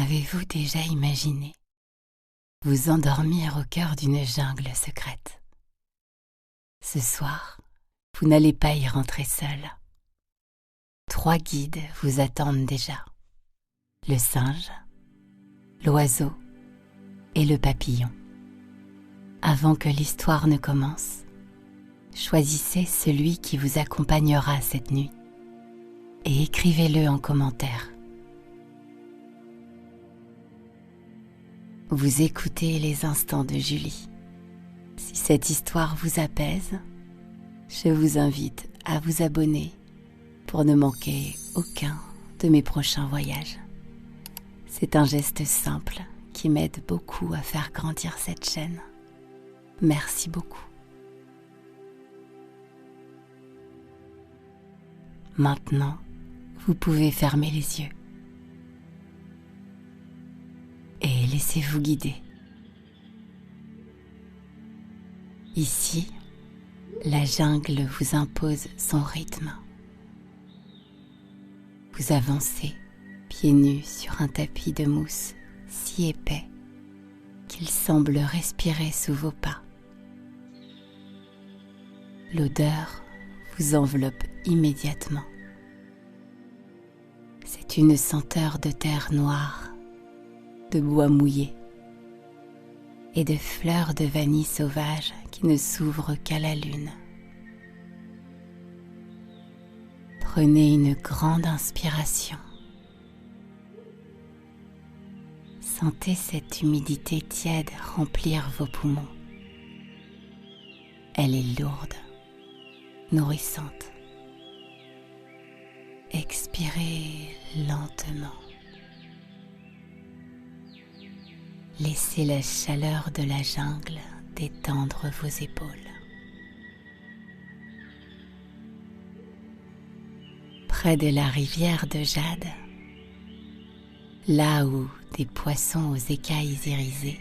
Avez-vous déjà imaginé vous endormir au cœur d'une jungle secrète? Ce soir, vous n'allez pas y rentrer seul. 3 guides vous attendent déjà. Le singe, l'oiseau et le papillon. Avant que l'histoire ne commence, choisissez celui qui vous accompagnera cette nuit et écrivez-le en commentaire. Vous écoutez les instants de Julie. Si cette histoire vous apaise, je vous invite à vous abonner pour ne manquer aucun de mes prochains voyages. C'est un geste simple qui m'aide beaucoup à faire grandir cette chaîne. Merci beaucoup. Maintenant, vous pouvez fermer les yeux et laissez-vous guider. Ici, la jungle vous impose son rythme. Vous avancez pieds nus sur un tapis de mousse si épais qu'il semble respirer sous vos pas. L'odeur vous enveloppe immédiatement. C'est une senteur de terre noire, de bois mouillé et de fleurs de vanille sauvage qui ne s'ouvrent qu'à la lune. Prenez une grande inspiration. Sentez cette humidité tiède remplir vos poumons. Elle est lourde, nourrissante. Expirez lentement. Laissez la chaleur de la jungle détendre vos épaules. Près de la rivière de jade, là où des poissons aux écailles irisées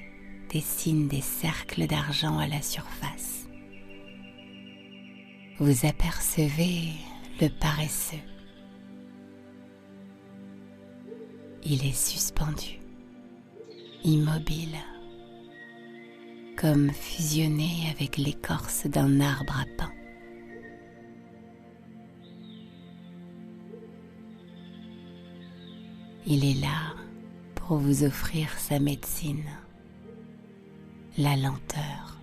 dessinent des cercles d'argent à la surface, vous apercevez le paresseux. Il est suspendu, immobile, comme fusionné avec l'écorce d'un arbre à pain. Il est là pour vous offrir sa médecine, la lenteur.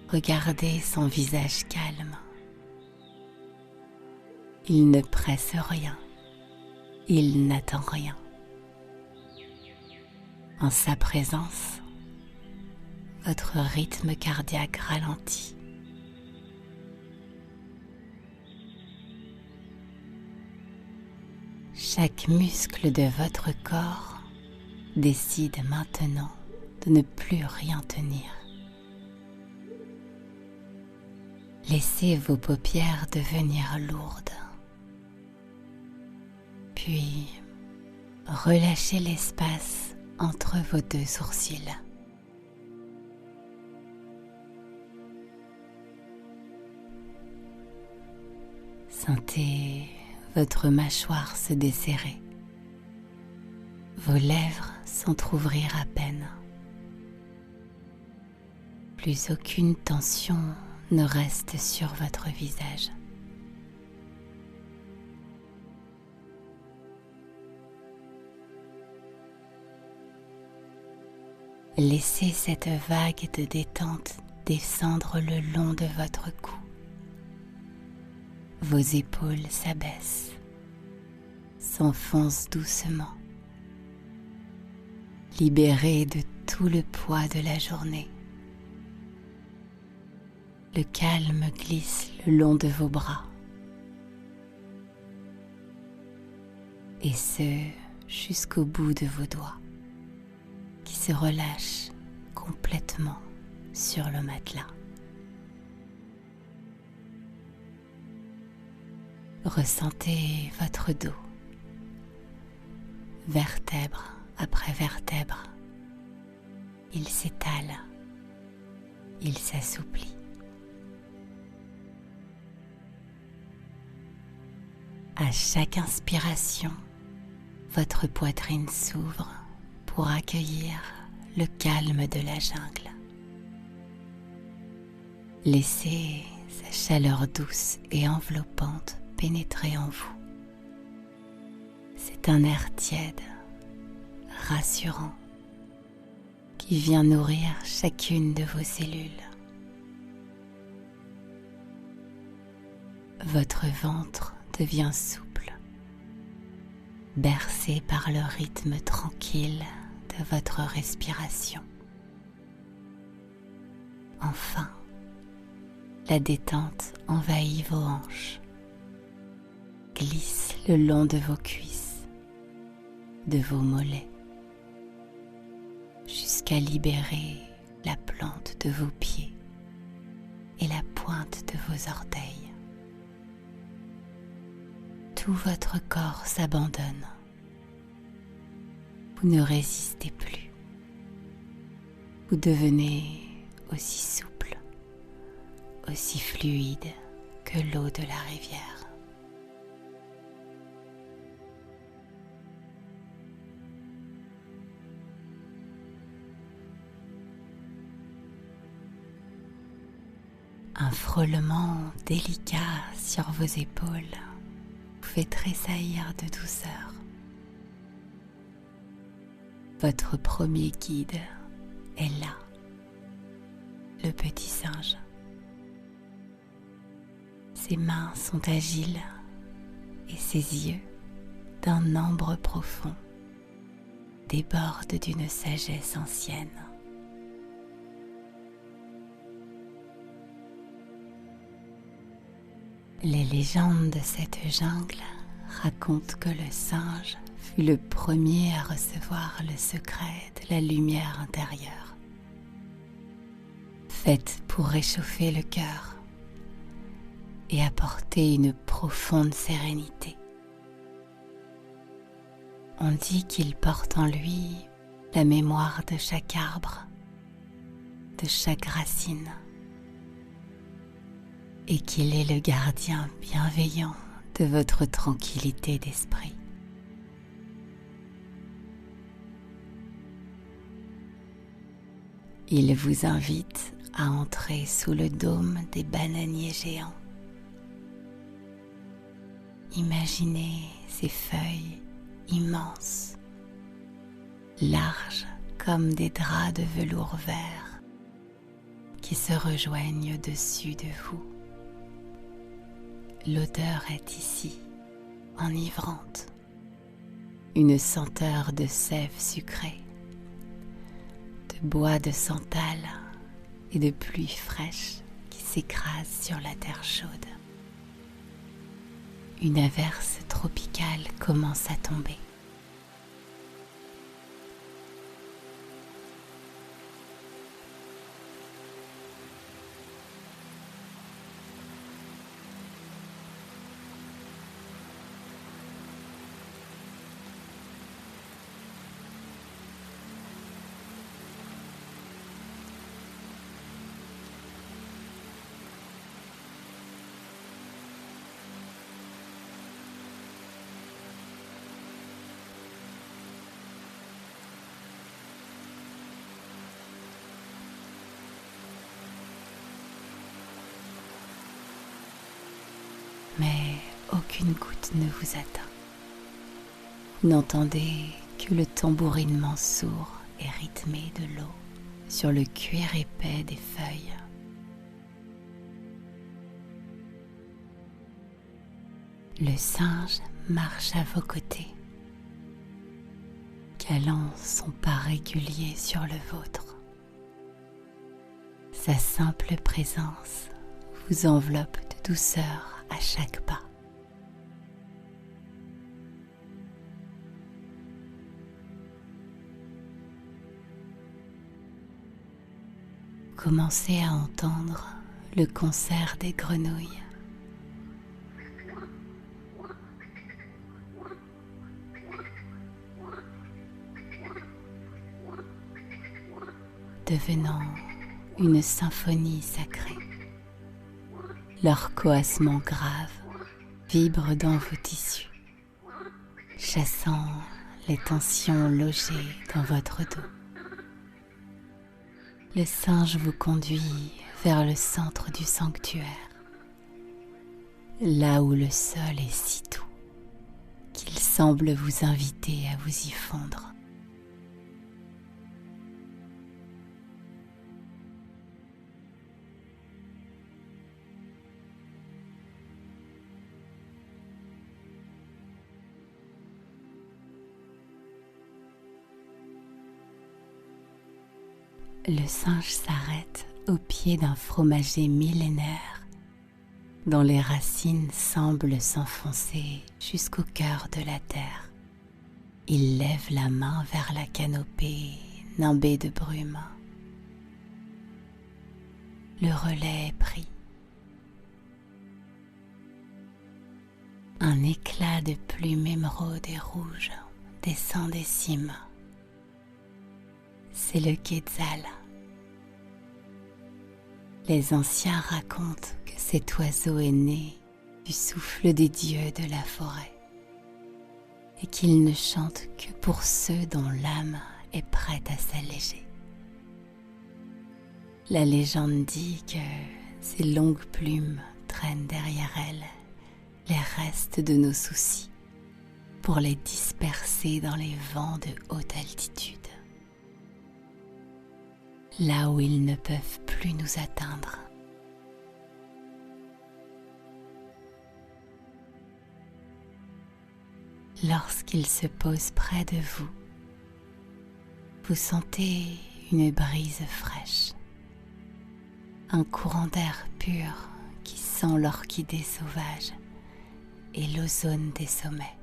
Regardez son visage calme. Il ne presse rien, il n'attend rien. En sa présence, votre rythme cardiaque ralentit. Chaque muscle de votre corps décide maintenant de ne plus rien tenir. Laissez vos paupières devenir lourdes. Puis, relâchez l'espace entre vos 2 sourcils. Sentez votre mâchoire se desserrer. Vos lèvres s'entr'ouvrir à peine. Plus aucune tension ne reste sur votre visage. Laissez cette vague de détente descendre le long de votre cou. Vos épaules s'abaissent, s'enfoncent doucement, libérées de tout le poids de la journée. Le calme glisse le long de vos bras, et ce jusqu'au bout de vos doigts, qui se relâchent complètement sur le matelas. Ressentez votre dos, vertèbre après vertèbre. Il s'étale, il s'assouplit. À chaque inspiration, votre poitrine s'ouvre pour accueillir le calme de la jungle. Laissez sa chaleur douce et enveloppante pénétrer en vous. C'est un air tiède, rassurant, qui vient nourrir chacune de vos cellules. Votre ventre devient souple, bercé par le rythme tranquille de votre respiration. Enfin, la détente envahit vos hanches, glisse le long de vos cuisses, de vos mollets, jusqu'à libérer la plante de vos pieds et la pointe de vos orteils. Tout votre corps s'abandonne. Vous ne résistez plus. Vous devenez aussi souple, aussi fluide que l'eau de la rivière. Un frôlement délicat sur vos épaules vous fait tressaillir de douceur. Votre premier guide est là, le petit singe. Ses mains sont agiles et ses yeux, d'un ambre profond, débordent d'une sagesse ancienne. Les légendes de cette jungle racontent que le singe fut le premier à recevoir le secret de la lumière intérieure, faite pour réchauffer le cœur et apporter une profonde sérénité. On dit qu'il porte en lui la mémoire de chaque arbre, de chaque racine, et qu'il est le gardien bienveillant de votre tranquillité d'esprit. Il vous invite à entrer sous le dôme des bananiers géants. Imaginez ces feuilles immenses, larges comme des draps de velours vert qui se rejoignent au-dessus de vous. L'odeur est ici, enivrante, une senteur de sève sucrée, de bois de santal et de pluie fraîche qui s'écrase sur la terre chaude. Une averse tropicale commence à tomber. Mais aucune goutte ne vous atteint. Vous n'entendez que le tambourinement sourd et rythmé de l'eau sur le cuir épais des feuilles. Le singe marche à vos côtés, calant son pas régulier sur le vôtre. Sa simple présence vous enveloppe de douceur à chaque pas. Commencez à entendre le concert des grenouilles. Devenant une symphonie sacrée. Leur coassement grave vibre dans vos tissus, chassant les tensions logées dans votre dos. Le singe vous conduit vers le centre du sanctuaire, là où le sol est si doux qu'il semble vous inviter à vous y fondre. Le singe s'arrête au pied d'un fromager millénaire dont les racines semblent s'enfoncer jusqu'au cœur de la terre. Il lève la main vers la canopée nimbée de brume. Le relais est pris. Un éclat de plumes émeraude et rouge descend des cimes. C'est le Quetzal. Les anciens racontent que cet oiseau est né du souffle des dieux de la forêt et qu'il ne chante que pour ceux dont l'âme est prête à s'alléger. La légende dit que ces longues plumes traînent derrière elles les restes de nos soucis pour les disperser dans les vents de haute altitude, là où ils ne peuvent plus nous atteindre. Lorsqu'il se pose près de vous, vous sentez une brise fraîche, un courant d'air pur qui sent l'orchidée sauvage et l'ozone des sommets.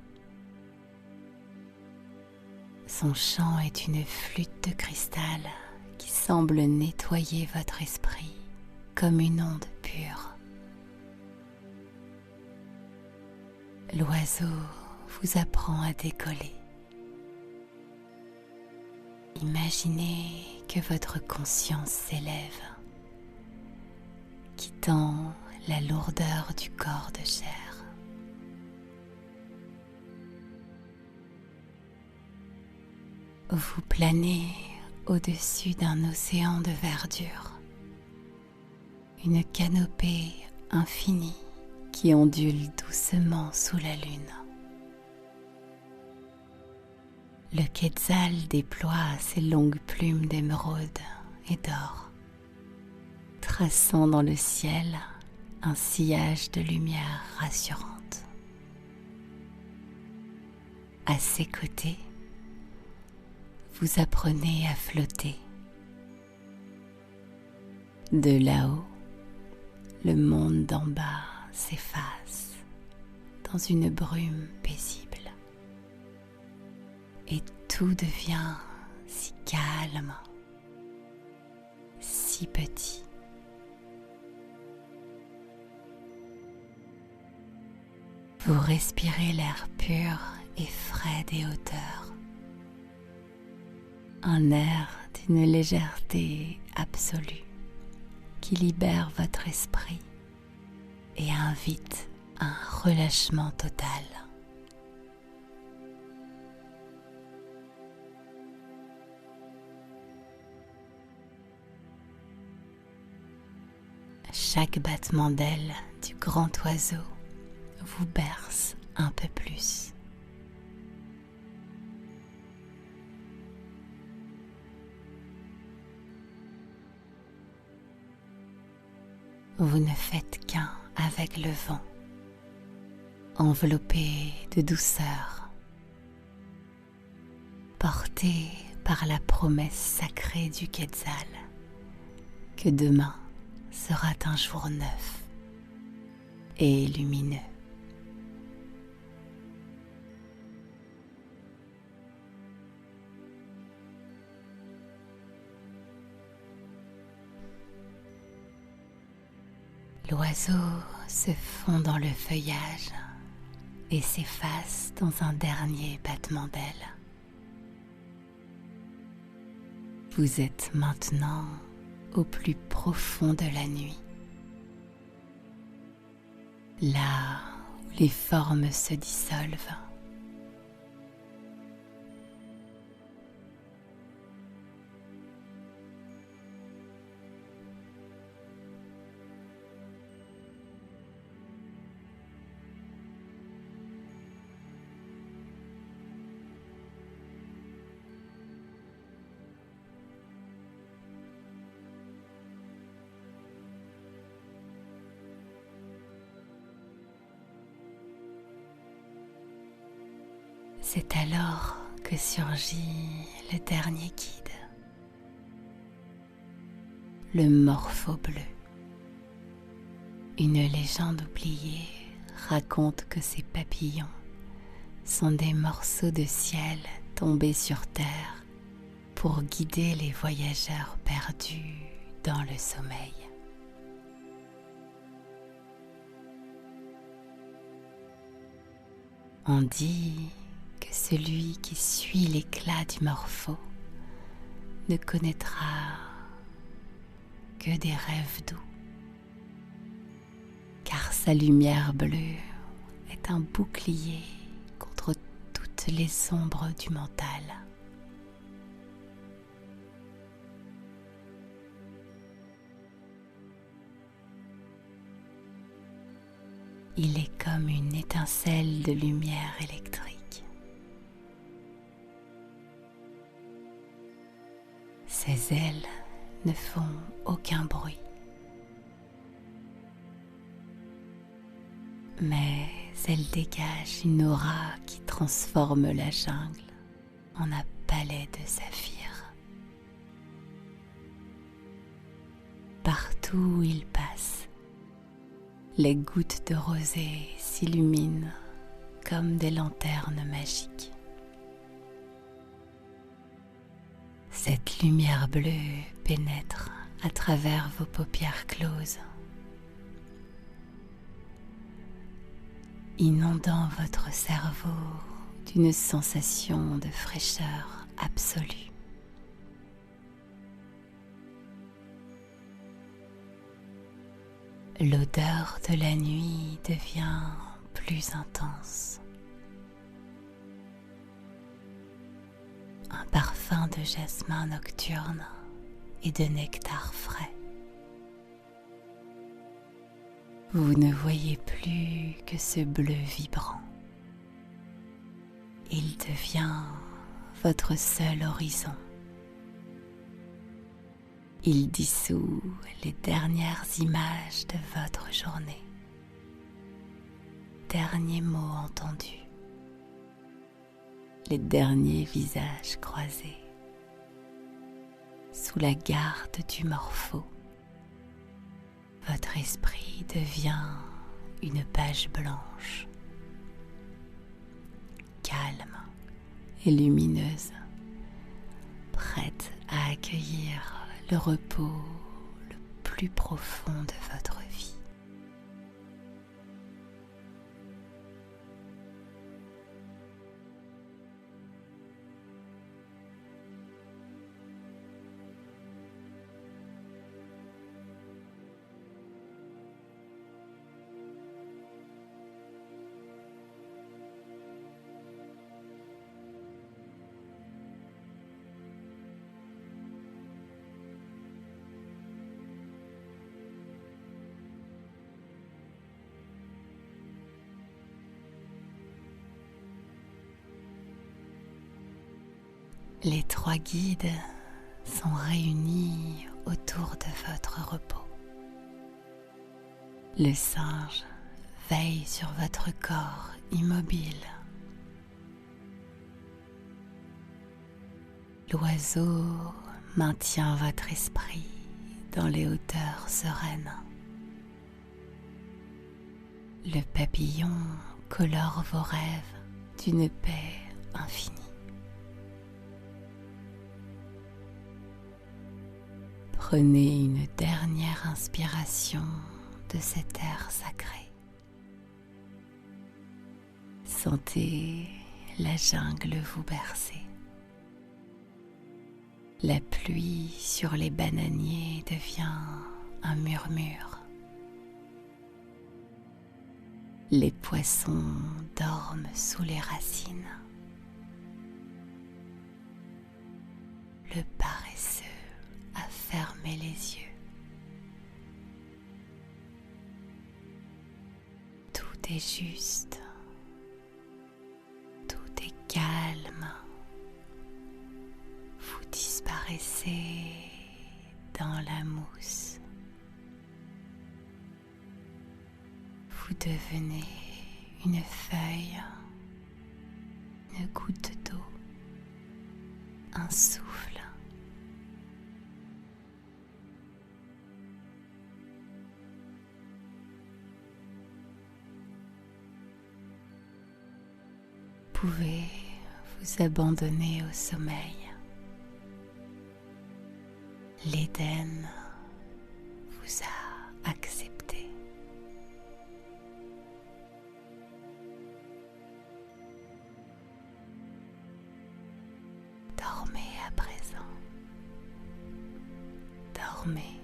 Son chant est une flûte de cristal qui semble nettoyer votre esprit comme une onde pure. L'oiseau vous apprend à décoller. Imaginez que votre conscience s'élève, quittant la lourdeur du corps de chair. Vous planez au-dessus d'un océan de verdure, une canopée infinie qui ondule doucement sous la lune. Le Quetzal déploie ses longues plumes d'émeraude et d'or, traçant dans le ciel un sillage de lumière rassurante. À ses côtés, vous apprenez à flotter. De là-haut, le monde d'en bas s'efface dans une brume paisible. Et tout devient si calme, si petit. Vous respirez l'air pur et frais des hauteurs. Un air d'une légèreté absolue qui libère votre esprit et invite un relâchement total. Chaque battement d'aile du grand oiseau vous berce un peu plus. Vous ne faites qu'un avec le vent, enveloppé de douceur, porté par la promesse sacrée du Quetzal que demain sera un jour neuf et lumineux. L'oiseau se fond dans le feuillage et s'efface dans un dernier battement d'aile. Vous êtes maintenant au plus profond de la nuit, là où les formes se dissolvent, C'est alors que surgit le dernier guide, le morpho bleu. Une légende oubliée raconte que ces papillons sont des morceaux de ciel tombés sur terre pour guider les voyageurs perdus dans le sommeil. On dit que celui qui suit l'éclat du morpho ne connaîtra que des rêves doux, car sa lumière bleue est un bouclier contre toutes les ombres du mental. Il est comme une étincelle de lumière électrique. Ses ailes ne font aucun bruit, mais elles dégagent une aura qui transforme la jungle en un palais de saphir. Partout où il passe, les gouttes de rosée s'illuminent comme des lanternes magiques. Cette lumière bleue pénètre à travers vos paupières closes, inondant votre cerveau d'une sensation de fraîcheur absolue. L'odeur de la nuit devient plus intense. Un parfum de jasmin nocturne et de nectar frais. Vous ne voyez plus que ce bleu vibrant. Il devient votre seul horizon. Il dissout les dernières images de votre journée. Derniers mots entendus. Les derniers visages croisés. Sous la garde du morpho, votre esprit devient une page blanche, calme et lumineuse, prête à accueillir le repos le plus profond de votre vie. Les trois guides sont réunis autour de votre repos. Le singe veille sur votre corps immobile. L'oiseau maintient votre esprit dans les hauteurs sereines. Le papillon colore vos rêves d'une paix infinie. Prenez une dernière inspiration de cet air sacré. Sentez la jungle vous bercer. La pluie sur les bananiers devient un murmure. Les poissons dorment sous les racines. Le paresseux a fermé les yeux. Tout est juste. Tout est calme. Vous disparaissez dans la mousse. Vous devenez une feuille, une goutte d'eau, un souffle. Vous pouvez vous abandonner au sommeil. L'Éden vous a accepté. Dormez à présent. Dormez.